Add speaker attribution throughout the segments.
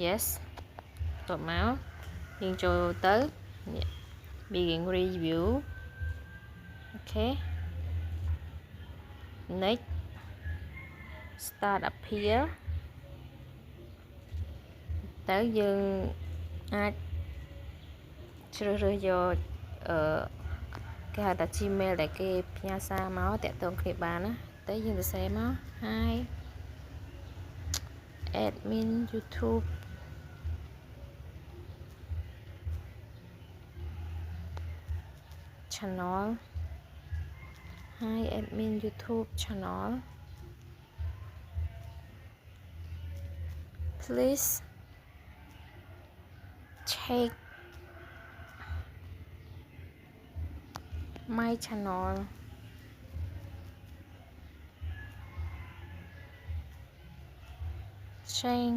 Speaker 1: yes តបមកយើងចូលទៅនេះ begin review okay next start appear ទៅយើងអាចជ្រើសរើសយកគេហៅថា Gmail ដែលគេផ្ញើសារមកតាក់ទងគ្នាបានណាទៅយើងសរសេរមក Hi admin YouTube channel Hi admin YouTube channel please check my channel share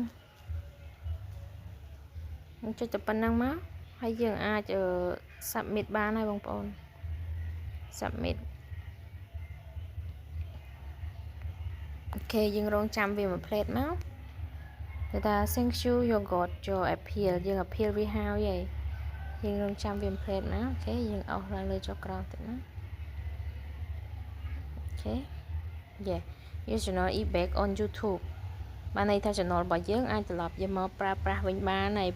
Speaker 1: ខ្ញុំចុចតែប៉ុណ្្នឹងមកហើយយើងអាច submit បានហើយបងប្អូន submit អូខេយើងរងចាំវាមួយ plate មកគេថា thank you you got your appeal យើង appeal វាហើយយើងរងចាំវាមួយ plate មកអូខេយើងអោសឡើងលើចុះក្រោមតិចណាអូខេ yeah your channel is back on YouTube បានន័យថា channel របស់យើងអាចត្រឡប់យកមកប្រើប្រាស់វិញបានហើយ